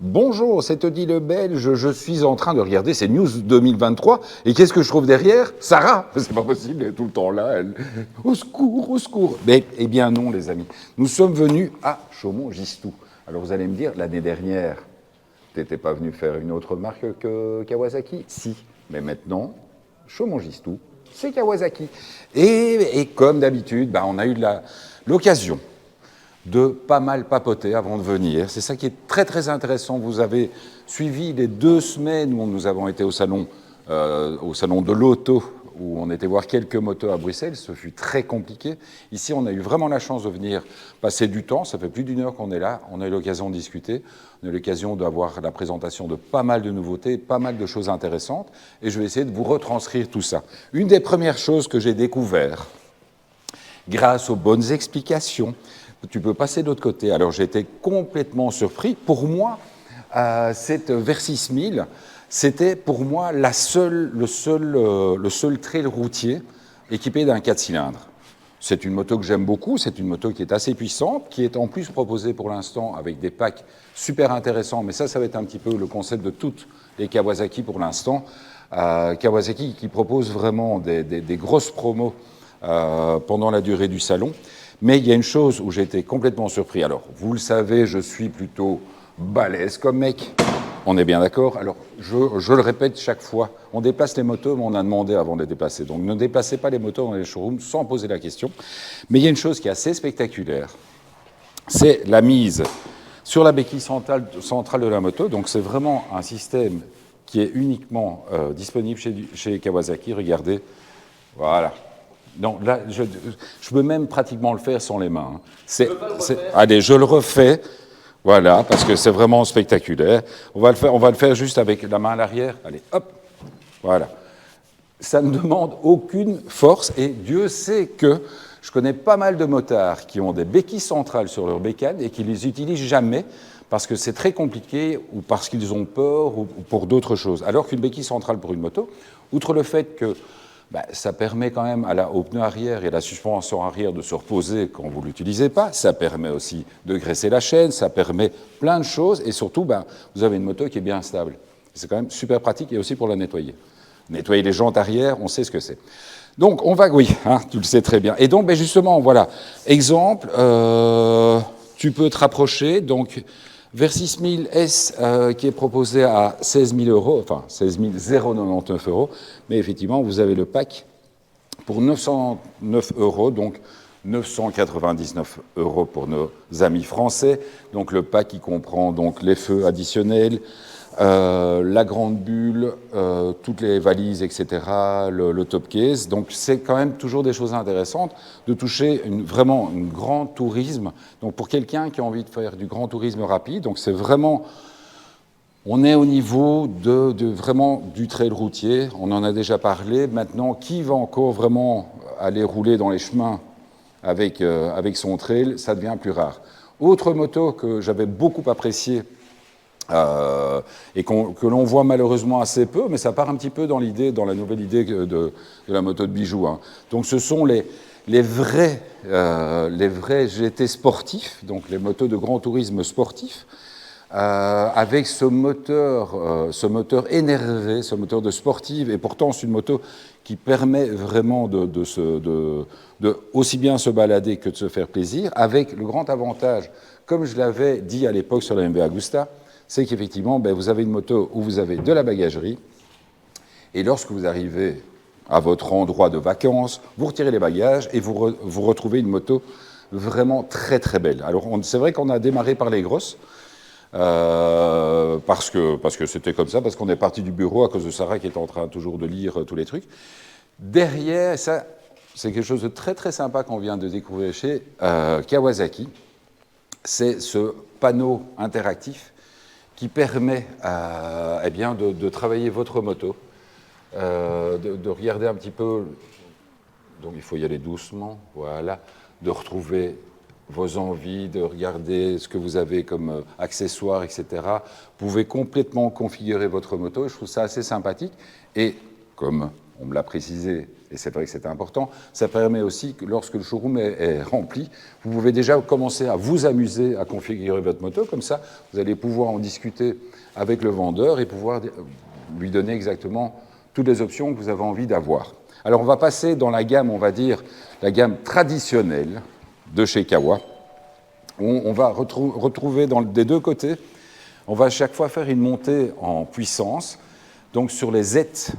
Bonjour, c'est Teddy le Belge, je suis en train de regarder ces news 2023, et qu'est-ce que je trouve derrière? Sarah. C'est pas possible, elle est tout le temps là, elle... Au secours, au secours. Mais, eh bien non, les amis, nous sommes venus à Chaumont-Gistoux. Alors vous allez me dire, l'année dernière, t'étais pas venu faire une autre marque que Kawasaki? Si, mais maintenant, Chaumont-Gistoux, c'est Kawasaki. Et comme d'habitude, on a eu l'occasion de pas mal papoter avant de venir. C'est ça qui est très très intéressant. Vous avez suivi les 2 semaines où nous avons été au salon de l'auto, où on était voir quelques motos à Bruxelles. Ce fut très compliqué. Ici, on a eu vraiment la chance de venir passer du temps. Ça fait plus d'1 heure qu'on est là. On a eu l'occasion de discuter. On a eu l'occasion d'avoir la présentation de pas mal de nouveautés, pas mal de choses intéressantes. Et je vais essayer de vous retranscrire tout ça. Une des premières choses que j'ai découvert, grâce aux bonnes explications, tu peux passer de l'autre côté. Alors j'ai été complètement surpris. Pour moi, cette Versys 1000, c'était pour moi le seul trail routier équipé d'un 4 cylindres. C'est une moto que j'aime beaucoup, c'est une moto qui est assez puissante, qui est en plus proposée pour l'instant avec des packs super intéressants, mais ça va être un petit peu le concept de toutes les Kawasaki pour l'instant. Kawasaki qui propose vraiment des grosses promos pendant la durée du salon. Mais il y a une chose où j'ai été complètement surpris. Alors, vous le savez, je suis plutôt balèze comme mec. On est bien d'accord? Alors, je le répète chaque fois, on déplace les motos, mais on a demandé avant de les déplacer. Donc, ne déplacez pas les motos dans les showrooms sans poser la question. Mais il y a une chose qui est assez spectaculaire, c'est la mise sur la béquille centrale de la moto. Donc, c'est vraiment un système qui est uniquement disponible chez Kawasaki. Regardez, voilà. Non, là, je peux même pratiquement le faire sans les mains. Allez, je le refais. Voilà, parce que c'est vraiment spectaculaire. On va le faire juste avec la main à l'arrière. Allez, hop, voilà. Ça ne demande aucune force et Dieu sait que je connais pas mal de motards qui ont des béquilles centrales sur leur bécane et qui les utilisent jamais parce que c'est très compliqué ou parce qu'ils ont peur ou pour d'autres choses. Alors qu'une béquille centrale pour une moto, outre le fait que ça permet quand même au pneu arrière et à la suspension arrière de se reposer quand vous ne l'utilisez pas. Ça permet aussi de graisser la chaîne, ça permet plein de choses. Et surtout, vous avez une moto qui est bien stable. C'est quand même super pratique et aussi pour la nettoyer. Nettoyer les jantes arrière, on sait ce que c'est. Donc, oui, tu le sais très bien. Et donc, justement, voilà, exemple, tu peux te rapprocher. Donc, Versys 1000 S qui est proposé à 16 000 €, enfin 16 099 €, mais effectivement, vous avez le pack pour 909 €, donc 999 € pour nos amis français. Donc le pack qui comprend donc les feux additionnels, la grande bulle, toutes les valises, etc., le top case. Donc c'est quand même toujours des choses intéressantes de toucher vraiment un grand tourisme. Donc pour quelqu'un qui a envie de faire du grand tourisme rapide, donc c'est vraiment... On est au niveau vraiment du trail routier, on en a déjà parlé. Maintenant, qui va encore vraiment aller rouler dans les chemins avec son trail, ça devient plus rare. Autre moto que j'avais beaucoup appréciée, et que l'on voit malheureusement assez peu, mais ça part un petit peu dans la nouvelle idée de la moto de bijoux. Donc ce sont les vrais GT sportifs, donc les motos de grand tourisme sportif, avec ce moteur énervé, ce moteur de sportive, et pourtant c'est une moto qui permet vraiment de aussi bien se balader que de se faire plaisir, avec le grand avantage, comme je l'avais dit à l'époque sur la MV Agusta, c'est qu'effectivement, vous avez une moto où vous avez de la bagagerie, et lorsque vous arrivez à votre endroit de vacances, vous retirez les bagages et vous retrouvez une moto vraiment très très belle. Alors c'est vrai qu'on a démarré par les grosses, parce que c'était comme ça, parce qu'on est parti du bureau à cause de Sarah qui est en train toujours de lire tous les trucs. Derrière, ça, c'est quelque chose de très très sympa qu'on vient de découvrir chez Kawasaki, c'est ce panneau interactif qui permet de travailler votre moto, de regarder un petit peu, donc il faut y aller doucement, voilà, de retrouver vos envies, de regarder ce que vous avez comme accessoires, etc. Vous pouvez complètement configurer votre moto, je trouve ça assez sympathique, et comme on me l'a précisé, et c'est vrai que c'est important, ça permet aussi que lorsque le showroom est rempli, vous pouvez déjà commencer à vous amuser à configurer votre moto, comme ça vous allez pouvoir en discuter avec le vendeur et pouvoir lui donner exactement toutes les options que vous avez envie d'avoir. Alors on va passer dans la gamme, on va dire, la gamme traditionnelle de chez Kawa. On va retrouver des deux côtés, on va à chaque fois faire une montée en puissance, donc sur les Z,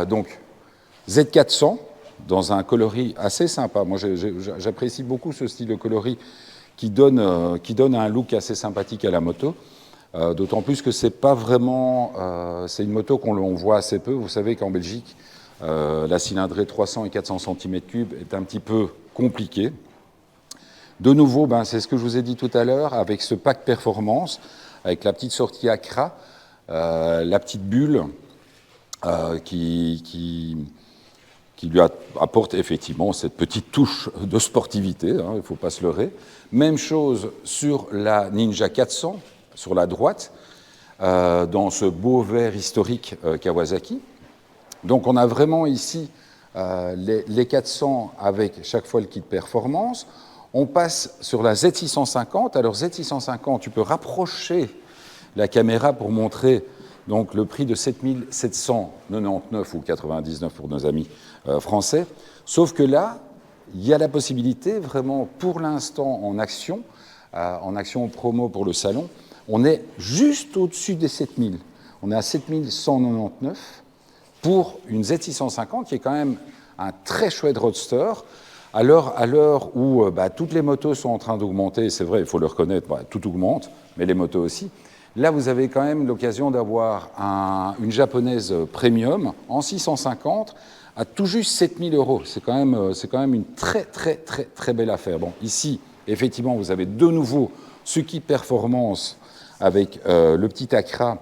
donc Z400, dans un coloris assez sympa. Moi, j'apprécie beaucoup ce style de coloris qui donne un look assez sympathique à la moto. D'autant plus que c'est pas vraiment, c'est une moto qu'on voit assez peu. Vous savez qu'en Belgique, la cylindrée 300 et 400 cm3 est un petit peu compliquée. De nouveau, c'est ce que je vous ai dit tout à l'heure, avec ce pack performance, avec la petite sortie Accra, la petite bulle qui lui apporte effectivement cette petite touche de sportivité, hein, il ne faut pas se leurrer. Même chose sur la Ninja 400, sur la droite, dans ce beau vert historique Kawasaki. Donc on a vraiment ici les 400 avec chaque fois le kit performance. On passe sur la Z650. Alors Z650, tu peux rapprocher la caméra pour montrer donc, le prix de 7 799 ou 99 pour nos amis français. Sauf que là, il y a la possibilité, vraiment pour l'instant en action promo pour le salon, on est juste au-dessus des 7000. On est à 7199 pour une Z650 qui est quand même un très chouette roadster. À l'heure où toutes les motos sont en train d'augmenter, c'est vrai, il faut le reconnaître, tout augmente, mais les motos aussi. Là, vous avez quand même l'occasion d'avoir une japonaise premium en 650 à tout juste 7000 €. C'est quand même une très, très, très, très belle affaire. Bon, ici, effectivement, vous avez de nouveau ce kit performance avec le petit Accra,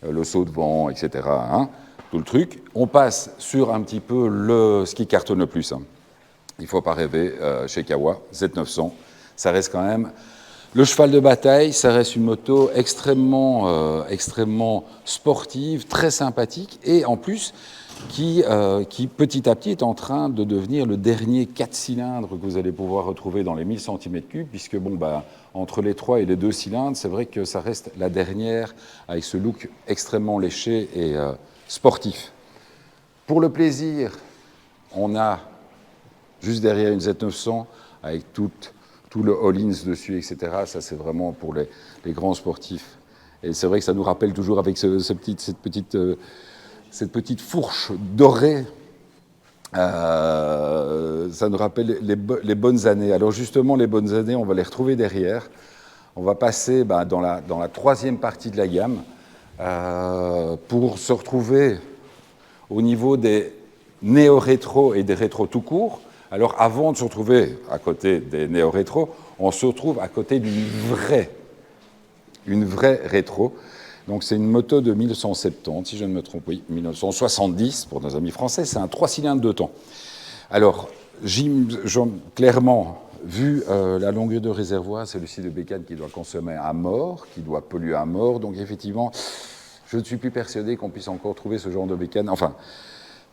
le saut de vent, etc., hein, tout le truc. On passe sur un petit peu ce qui cartonne le plus. Hein. Il ne faut pas rêver, chez Kawa, Z900, ça reste quand même le cheval de bataille, ça reste une moto extrêmement sportive, très sympathique, et en plus, qui petit à petit est en train de devenir le dernier 4 cylindres que vous allez pouvoir retrouver dans les 1000 cm3, puisque entre les 3 et les 2 cylindres, c'est vrai que ça reste la dernière, avec ce look extrêmement léché et sportif. Pour le plaisir, on a juste derrière une Z900, avec tout le all-ins dessus, etc. Ça, c'est vraiment pour les grands sportifs. Et c'est vrai que ça nous rappelle toujours, avec cette petite fourche dorée, ça nous rappelle les bonnes années. Alors justement, les bonnes années, on va les retrouver derrière. On va passer dans la troisième partie de la gamme pour se retrouver au niveau des néo-rétro et des rétros tout court. Alors, avant de se retrouver à côté des néo-rétro, on se retrouve à côté d'une vraie rétro. Donc, c'est une moto de 1970, si je ne me trompe, oui, 1970 pour nos amis français. C'est un 3 cylindres de temps. Alors, clairement, vu la longueur de réservoir, c'est le style de bécane qui doit consommer à mort, qui doit polluer à mort. Donc, effectivement, je ne suis plus persuadé qu'on puisse encore trouver ce genre de bécane. Enfin,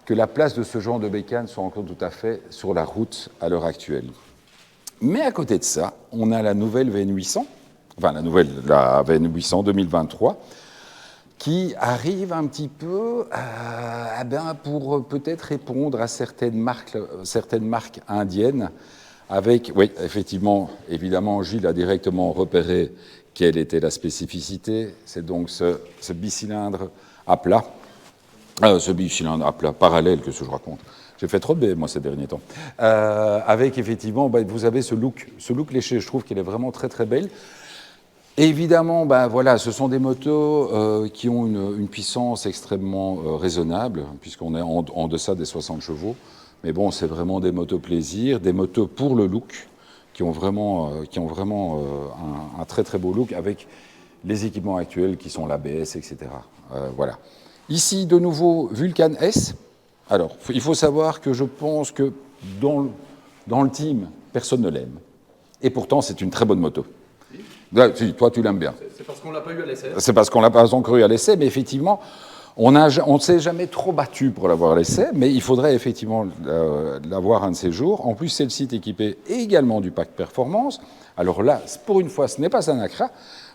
que la place de ce genre de bécane soit encore tout à fait sur la route à l'heure actuelle. Mais à côté de ça, on a la nouvelle VN800, la VN800 2023, qui arrive un petit peu pour peut-être répondre à certaines marques indiennes, avec, oui, effectivement, évidemment, Gilles a directement repéré quelle était la spécificité. C'est donc ce bicylindre à plat. Ce bicylindre à plat parallèle, que je raconte. J'ai fait trop de B, moi, ces derniers temps. Avec, effectivement, vous avez ce look léché. Je trouve qu'elle est vraiment très, très belle. Et évidemment, voilà, ce sont des motos qui ont une puissance extrêmement raisonnable, puisqu'on est en deçà des 60 chevaux. Mais bon, c'est vraiment des motos plaisir, des motos pour le look, qui ont vraiment un très, très beau look, avec les équipements actuels qui sont l'ABS, etc. Voilà. Ici, de nouveau, Vulcan S. Alors, il faut savoir que je pense que dans le team, personne ne l'aime. Et pourtant, c'est une très bonne moto. Si, toi, tu l'aimes bien. C'est parce qu'on ne l'a pas eu à l'essai. C'est parce qu'on ne l'a pas encore eu à l'essai, mais effectivement, On ne s'est jamais trop battu pour l'avoir laissé, mais il faudrait effectivement l'avoir un de ces jours. En plus, c'est le site équipé également du pack performance. Alors là, pour une fois, ce n'est pas un Accra.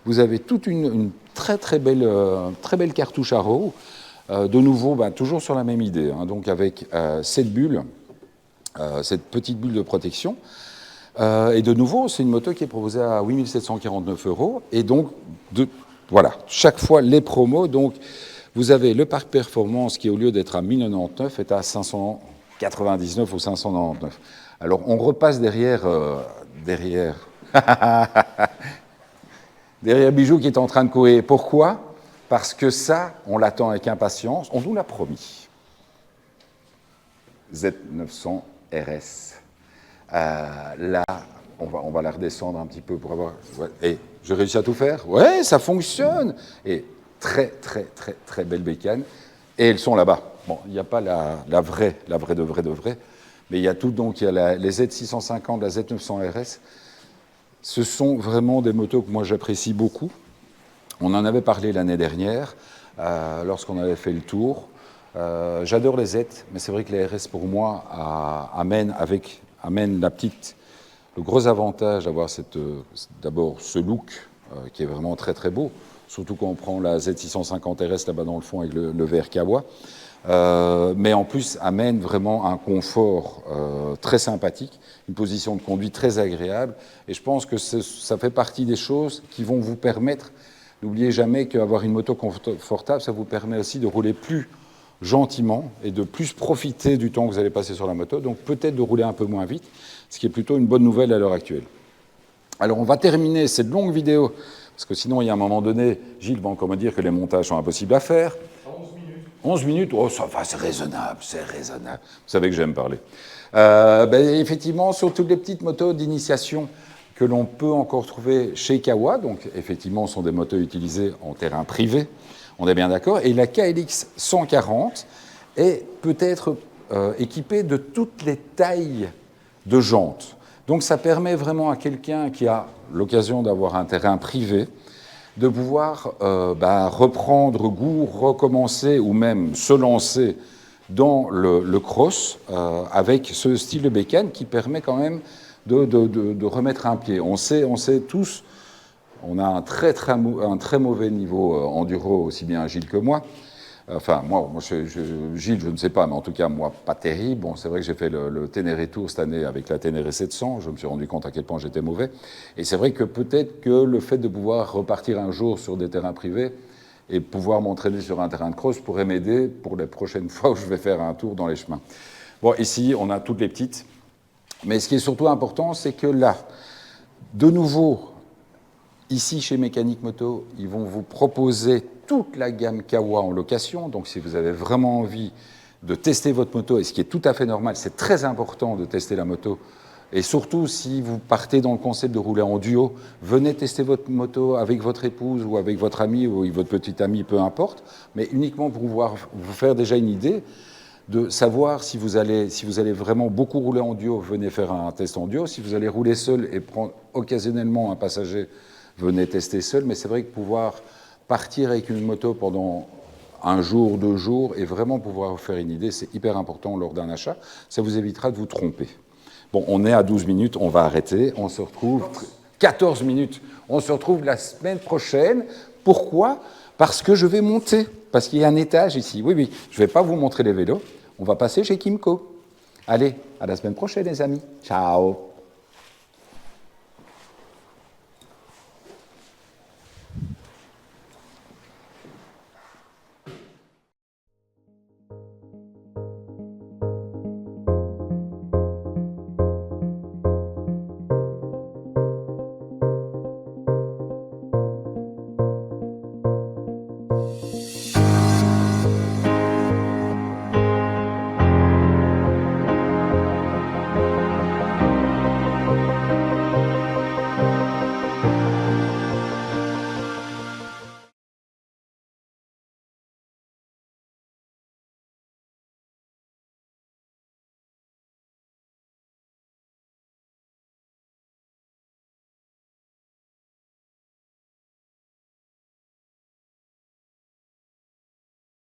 Vous avez toute une très belle cartouche à roue. De nouveau, toujours sur la même idée, hein, donc avec cette bulle, cette petite bulle de protection. Et de nouveau, c'est une moto qui est proposée à 8 749 €. Et donc, voilà, chaque fois les promos. Donc, vous avez le parc performance qui, au lieu d'être à 1099, est à 599 ou 599. Alors, on repasse derrière Bijou qui est en train de courir. Pourquoi? Parce que ça, on l'attend avec impatience. On nous l'a promis. Z900 RS. Là, on va la redescendre un petit peu pour avoir... Ouais. Et j'ai réussi à tout faire? Ouais, ça fonctionne. Et très belle bécane. Et elles sont là-bas. Bon, il n'y a pas la vraie de vraie. Mais il y a tout, donc il y a les Z650, la Z900 RS. Ce sont vraiment des motos que moi j'apprécie beaucoup. On en avait parlé l'année dernière, lorsqu'on avait fait le tour. J'adore les Z, mais c'est vrai que les RS, pour moi, amènent le gros avantage d'avoir d'abord ce look qui est vraiment très beau, surtout quand on prend la Z650 RS là-bas dans le fond avec le vert Kawa. Mais en plus amène vraiment un confort très sympathique, une position de conduite très agréable. Et je pense que ça fait partie des choses qui vont vous permettre, n'oubliez jamais qu'avoir une moto confortable, ça vous permet aussi de rouler plus gentiment et de plus profiter du temps que vous allez passer sur la moto, donc peut-être de rouler un peu moins vite, ce qui est plutôt une bonne nouvelle à l'heure actuelle. Alors on va terminer cette longue vidéo, parce que sinon il y a un moment donné, Gilles va encore me dire que les montages sont impossibles à faire. 11 minutes, oh ça va, c'est raisonnable. Vous savez que j'aime parler. Effectivement, sur toutes les petites motos d'initiation que l'on peut encore trouver chez Kawa, donc effectivement, ce sont des motos utilisées en terrain privé, on est bien d'accord, et la KLX 140 est peut-être équipée de toutes les tailles de jantes. Donc ça permet vraiment à quelqu'un qui a l'occasion d'avoir un terrain privé de pouvoir reprendre goût, recommencer ou même se lancer dans le cross avec ce style de bécane qui permet quand même de remettre un pied. On sait tous, on a un très mauvais niveau enduro, aussi bien Gilles que moi. Enfin, Gilles, je ne sais pas, mais en tout cas, moi, pas terrible. Bon, c'est vrai que j'ai fait le Ténéré Tour cette année avec la Ténéré 700. Je me suis rendu compte à quel point j'étais mauvais. Et c'est vrai que peut-être que le fait de pouvoir repartir un jour sur des terrains privés et pouvoir m'entraîner sur un terrain de cross pourrait m'aider pour les prochaines fois où je vais faire un tour dans les chemins. Bon, ici, on a toutes les petites. Mais ce qui est surtout important, c'est que là, de nouveau, ici, chez Mécanique Moto, ils vont vous proposer toute la gamme Kawa en location. Donc, si vous avez vraiment envie de tester votre moto, et ce qui est tout à fait normal, c'est très important de tester la moto. Et surtout, si vous partez dans le concept de rouler en duo, venez tester votre moto avec votre épouse ou avec votre ami ou avec votre petit ami, peu importe, mais uniquement pour pouvoir vous faire déjà une idée de savoir si vous allez vraiment beaucoup rouler en duo, venez faire un test en duo. Si vous allez rouler seul et prendre occasionnellement un passager, venez tester seul. Mais c'est vrai que pouvoir partir avec une moto pendant un jour, 2 jours, et vraiment pouvoir vous faire une idée, c'est hyper important lors d'un achat. Ça vous évitera de vous tromper. Bon, on est à 12 minutes, on va arrêter. On se retrouve... 14 minutes. On se retrouve la semaine prochaine. Pourquoi? Parce que je vais monter. Parce qu'il y a un étage ici. Oui, je ne vais pas vous montrer les vélos. On va passer chez Kimco. Allez, à la semaine prochaine, les amis. Ciao.